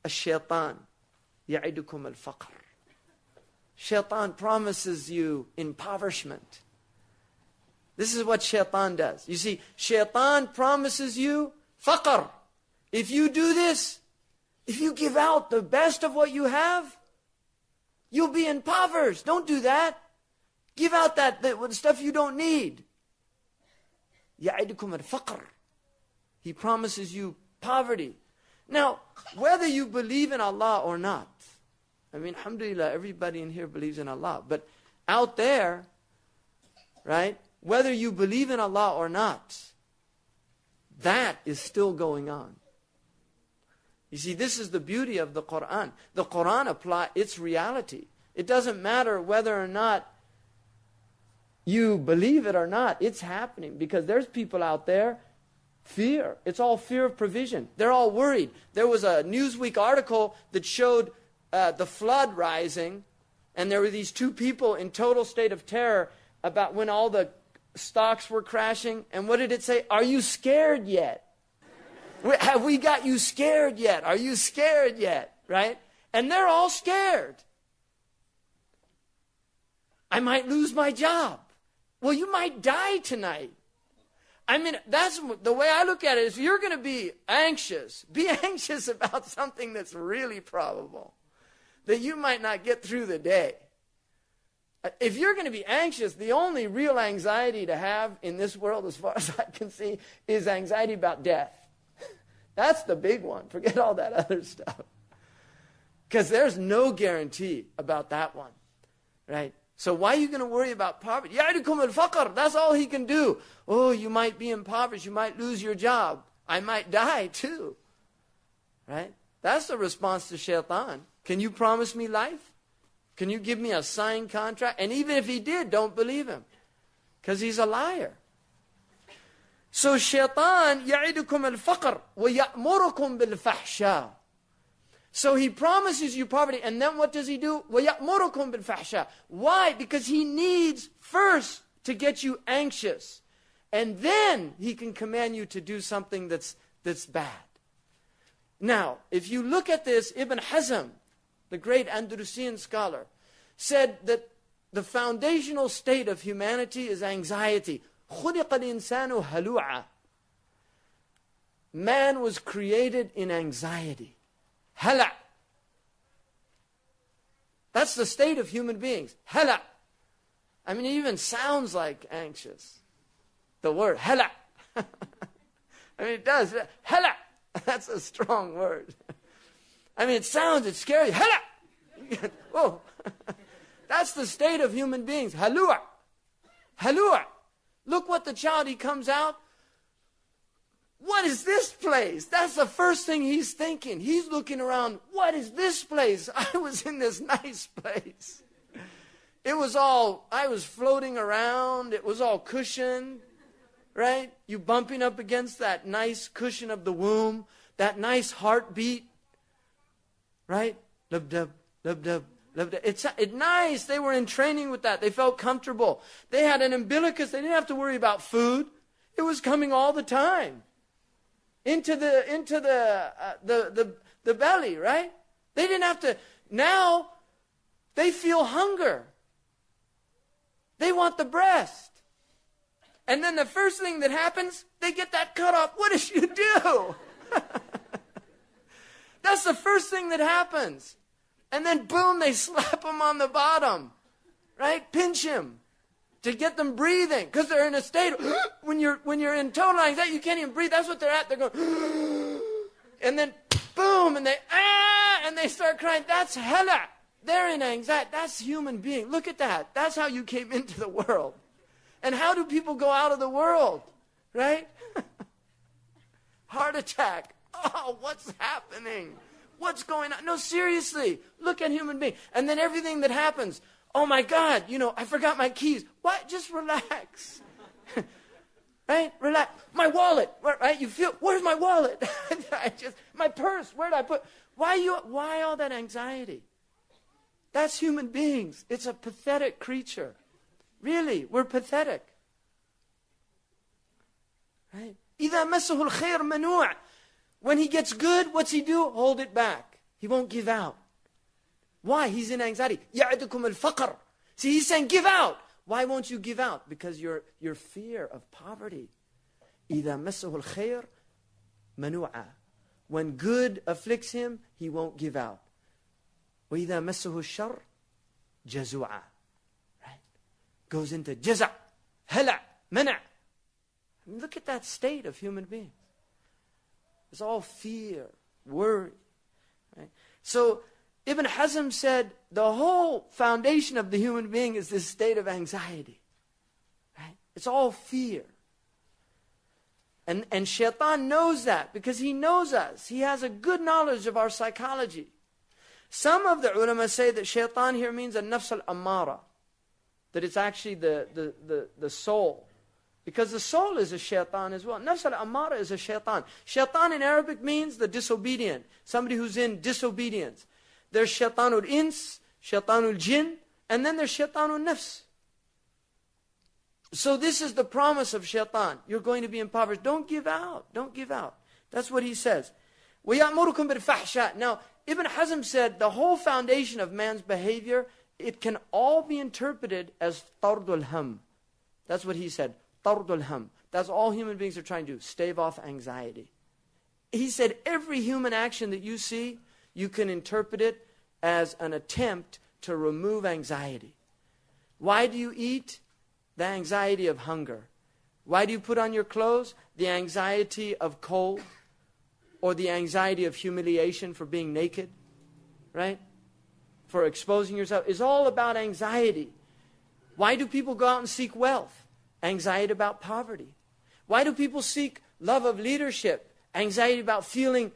الشيطان يعدكم الفقر. Shaitan promises you impoverishment. This is what shaitan does. You see, shaitan promises you faqr. If you do this, if you give out the best of what you have, you'll be impoverished. Don't do that. Give out the stuff you don't need. يعدكم الفقر. He promises you poverty. Now, whether you believe in Allah or not, I mean, alhamdulillah, everybody in here believes in Allah. But out there, right, whether you believe in Allah or not, that is still going on. You see, this is the beauty of the Quran. The Quran applies its reality. It doesn't matter whether or not you believe it or not. It's happening because there's people out there, fear. It's all fear of provision. They're all worried. There was a Newsweek article that showed the flood rising, and there were these two people in total state of terror about when all the stocks were crashing. And what did it say? Are you scared yet? Have we got you scared yet? Are you scared yet? Right? And they're all scared. I might lose my job. Well, you might die tonight. I mean, that's the way I look at it. Is if you're going to be anxious about something that's really probable, that you might not get through the day. If you're going to be anxious, the only real anxiety to have in this world, as far as I can see, is anxiety about death. That's the big one. Forget all that other stuff. Because there's no guarantee about that one. Right? So why are you going to worry about poverty? يَعْدُكُمُ الْفَقْرِ. That's all he can do. Oh, you might be impoverished. You might lose your job. I might die too. Right? That's the response to shaitan. Can you promise me life? Can you give me a signed contract? And even if he did, don't believe him. Because he's a liar. So shaitan يَعِدُكُمُ الْفَقْرِ وَيَأْمُرُكُمْ بِالْفَحْشَاءِ. So he promises you poverty, and then what does he do? وَيَأْمُرُكُمْ بِالْفَحْشَاءِ. Why? Because he needs first to get you anxious. And then he can command you to do something that's bad. Now, if you look at this, Ibn Hazm, the great Andalusian scholar, said that the foundational state of humanity is anxiety. خُلِقَ الْإِنسَانُ هَلُوعًا. Man was created in anxiety. Hala. That's the state of human beings. Hala. I mean, it even sounds like anxious. The word hala. I mean, it does. Hala. That's a strong word. I mean, it's scary. Hala. Whoa. That's the state of human beings. Halua. Halua. Look what the child, he comes out. What is this place? That's the first thing he's thinking. He's looking around. What is this place? I was in this nice place. I was floating around. It was all cushioned, right? You bumping up against that nice cushion of the womb, that nice heartbeat, right? Lub-dub, lub-dub, lub-dub. It's nice. They were in training with that. They felt comfortable. They had an umbilicus. They didn't have to worry about food. It was coming all the time. Into the belly, right? They didn't have to. Now, they feel hunger. They want the breast. And then the first thing that happens, they get that cut off. What did you do? That's the first thing that happens. And then boom, they slap them on the bottom, right? Pinch him. To get them breathing, because they're in a state of, when you're in total anxiety, you can't even breathe. That's what they're at. They're going, and then boom, and they start crying. That's hella. They're in anxiety. That's human being. Look at that. That's how you came into the world. And how do people go out of the world, right? Heart attack. Oh, what's happening? What's going on? No, seriously. Look at human being. And then everything that happens. Oh my God, I forgot my keys. What? Just relax. Right? Relax. My wallet. Right? You feel, where's my wallet? My purse. Where did I put? Why all that anxiety? That's human beings. It's a pathetic creature. Really, we're pathetic. Right? إِذَا مَسَّهُ الْخَيْرُ مَنُوعًا. When he gets good, what's he do? Hold it back. He won't give out. Why? He's in anxiety. يَعِدُكُمُ الْفَقْرِ. See, he's saying, give out. Why won't you give out? Because your fear of poverty. إِذَا مَسَّهُ الْخَيْرِ مَنُوعًا. When good afflicts him, he won't give out. وَإِذَا مَسَّهُ الشَّرِّ جَزُوعًا. Right? Goes into jaza', hala', mana'. Look at that state of human beings. It's all fear, worry. Right? So Ibn Hazm said the whole foundation of the human being is this state of anxiety. Right? It's all fear. And Shaitan knows that because he knows us. He has a good knowledge of our psychology. Some of the ulama say that Shaitan here means a nafs al-ammara. That it's actually the soul. Because the soul is a shaitan as well. Nafs al-ammara is a shaitan. Shaitan in Arabic means the disobedient. Somebody who's in disobedience. There's shaitanul ins, shaitanul jinn, and then there's shaitanul nafs. So this is the promise of shaitan. You're going to be impoverished. Don't give out. Don't give out. That's what he says. وَيَأْمُرُكُمْ بِالْفَحْشَاءِ. Now, Ibn Hazm said the whole foundation of man's behavior, it can all be interpreted as tardul ham. That's what he said. Tardul ham. That's all human beings are trying to do. Stave off anxiety. He said every human action that you see, you can interpret it as an attempt to remove anxiety. Why do you eat? The anxiety of hunger. Why do you put on your clothes? The anxiety of cold. Or the anxiety of humiliation for being naked. Right? For exposing yourself. It's all about anxiety. Why do people go out and seek wealth? Anxiety about poverty. Why do people seek love of leadership? Anxiety about feeling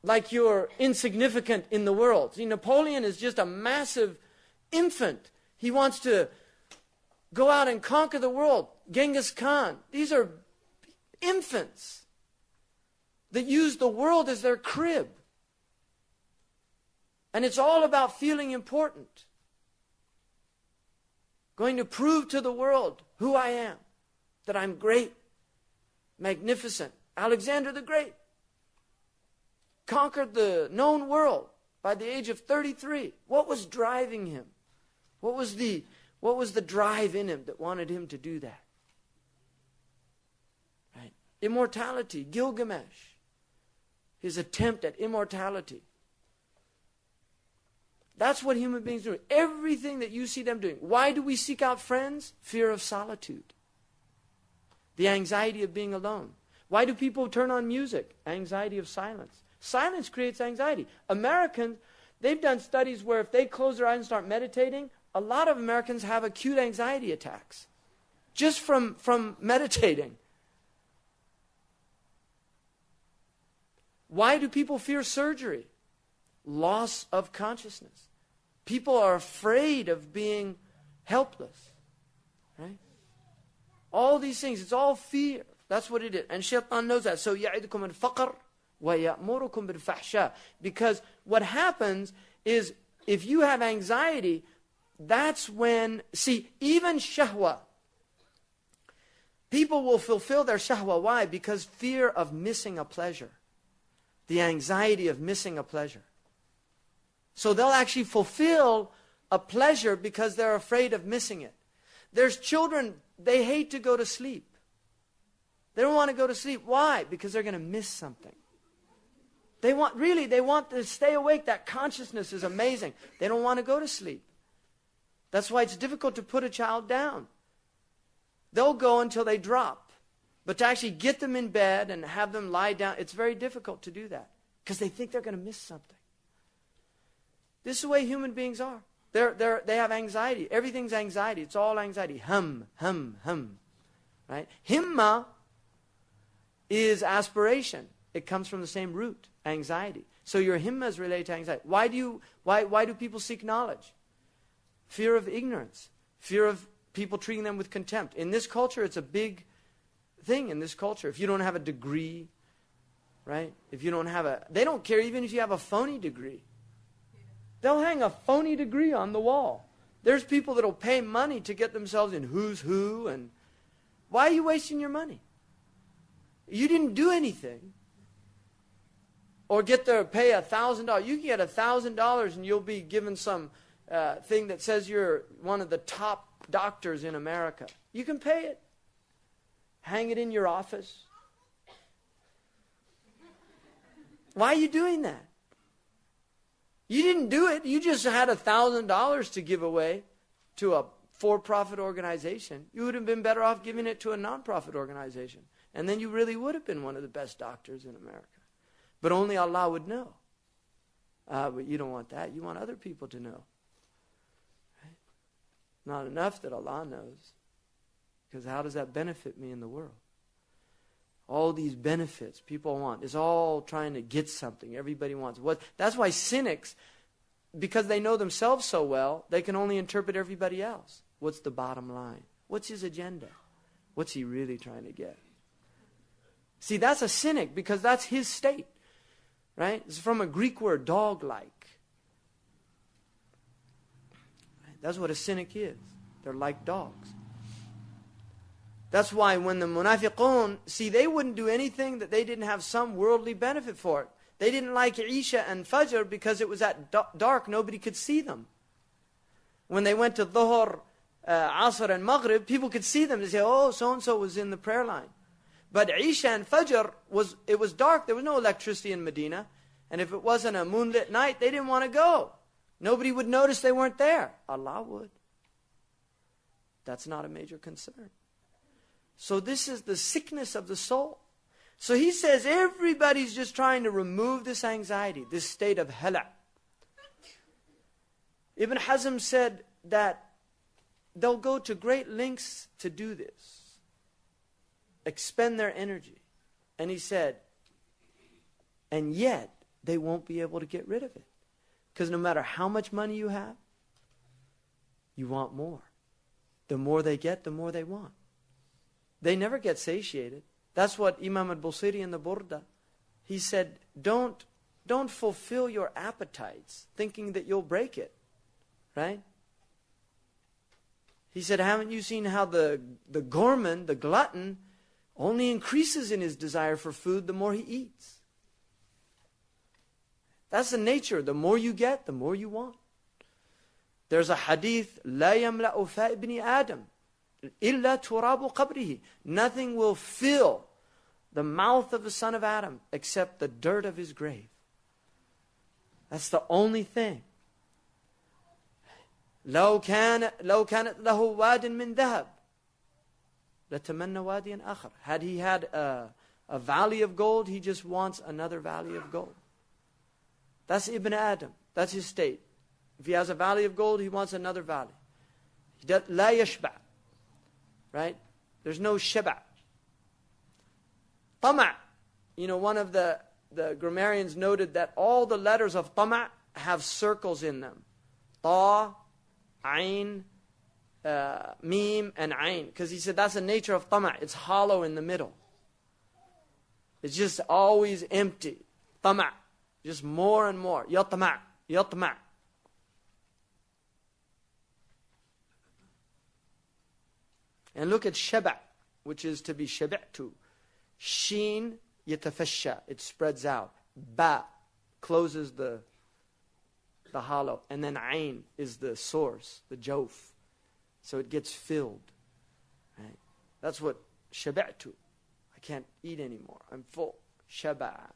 like you're insignificant in the world. See, Napoleon is just a massive infant. He wants to go out and conquer the world. Genghis Khan. These are infants that use the world as their crib. And it's all about feeling important. Going to prove to the world who I am. That I'm great. Magnificent. Alexander the Great conquered the known world by the age of 33. What was driving him? What was the drive in him that wanted him to do that? Right? Immortality, Gilgamesh. His attempt at immortality. That's what human beings do. Everything that you see them doing. Why do we seek out friends? Fear of solitude. The anxiety of being alone. Why do people turn on music? Anxiety of silence. Silence creates anxiety. Americans, they've done studies where if they close their eyes and start meditating, a lot of Americans have acute anxiety attacks. Just from meditating. Why do people fear surgery? Loss of consciousness. People are afraid of being helpless. Right? All these things, it's all fear. That's what it is. And Shaitan knows that. So, يَعِدُكُمُ الْفَقْرِ وَيَأْمُرُكُمْ بِالْفَحْشَاءِ. Because what happens is, if you have anxiety, that's when, see, even shahwa, people will fulfill their shahwa. Why? Because fear of missing a pleasure. The anxiety of missing a pleasure. So they'll actually fulfill a pleasure because they're afraid of missing it. There's children, they hate to go to sleep. They don't want to go to sleep. Why? Because they're going to miss something. They want to stay awake. That consciousness is amazing. They don't want to go to sleep. That's why it's difficult to put a child down. They'll go until they drop. But to actually get them in bed and have them lie down, it's very difficult to do that. Because they think they're going to miss something. This is the way human beings are. They have anxiety. Everything's anxiety. It's all anxiety. Hum. Right? Himma is aspiration. It comes from the same root, anxiety. So your himma is related to anxiety. Why do people seek knowledge? Fear of ignorance. Fear of people treating them with contempt. In this culture, it's a big thing in this culture. If you don't have a degree, right? If you don't have they don't care even if you have a phony degree. They'll hang a phony degree on the wall. There's people that'll pay money to get themselves in who's who, and why are you wasting your money? You didn't do anything. Or pay $1,000. You can get $1,000 and you'll be given some thing that says you're one of the top doctors in America. You can pay it. Hang it in your office. Why are you doing that? You didn't do it. You just had $1,000 to give away to a for-profit organization. You would have been better off giving it to a non-profit organization. And then you really would have been one of the best doctors in America. But only Allah would know. But you don't want that. You want other people to know. Right? Not enough that Allah knows. Because how does that benefit me in the world? All these benefits people want. It's all trying to get something. Everybody wants what. That's why cynics, because they know themselves so well, they can only interpret everybody else. What's the bottom line? What's his agenda? What's he really trying to get? See, that's a cynic because that's his state. Right? It's from a Greek word, dog-like. Right? That's what a cynic is. They're like dogs. That's why when the munafiqun, see, they wouldn't do anything that they didn't have some worldly benefit for it. They didn't like Isha and Fajr because it was at dark, nobody could see them. When they went to Dhuhr, Asr and Maghrib, people could see them. They say, oh, so-and-so was in the prayer line. But Isha and Fajr, it was dark. There was no electricity in Medina. And if it wasn't a moonlit night, they didn't want to go. Nobody would notice they weren't there. Allah would. That's not a major concern. So this is the sickness of the soul. So he says everybody's just trying to remove this anxiety, this state of hala. Ibn Hazm said that they'll go to great lengths to do this. Expend their energy. And he said, and yet they won't be able to get rid of it. Because no matter how much money you have, you want more. The more they get, the more they want. They never get satiated. That's what Imam al-Busiri in the Burda, he said, don't fulfill your appetites thinking that you'll break it. Right? He said, haven't you seen how the gourmand, the glutton, only increases in his desire for food the more he eats? That's the nature. The more you get, the more you want. There's a hadith, لا يملأ فاء ابن آدم إلا تراب قبره. Nothing will fill the mouth of the son of Adam except the dirt of his grave. That's the only thing. لو كانت له واد من ذهب لتمنى واديا آخر. Had he had a valley of gold, he just wants another valley of gold. That's Ibn Adam. That's his state. If he has a valley of gold, he wants another valley. لا يشبع. Right? There's no shaba. Tama'. You know, one of the grammarians noted that all the letters of tama' have circles in them. Ta, ain, mim, and ain. Because he said that's the nature of tama'. It's hollow in the middle. It's just always empty. Tama'. Just more and more. Yatma'. Yatma'. And look at shaba', which is to be shabi'tu. Sheen, yatafasha. It spreads out. Ba closes the hollow. And then ain is the source, the jawf. So it gets filled. Right? That's what shabi'tu. I can't eat anymore. I'm full. Shaba'.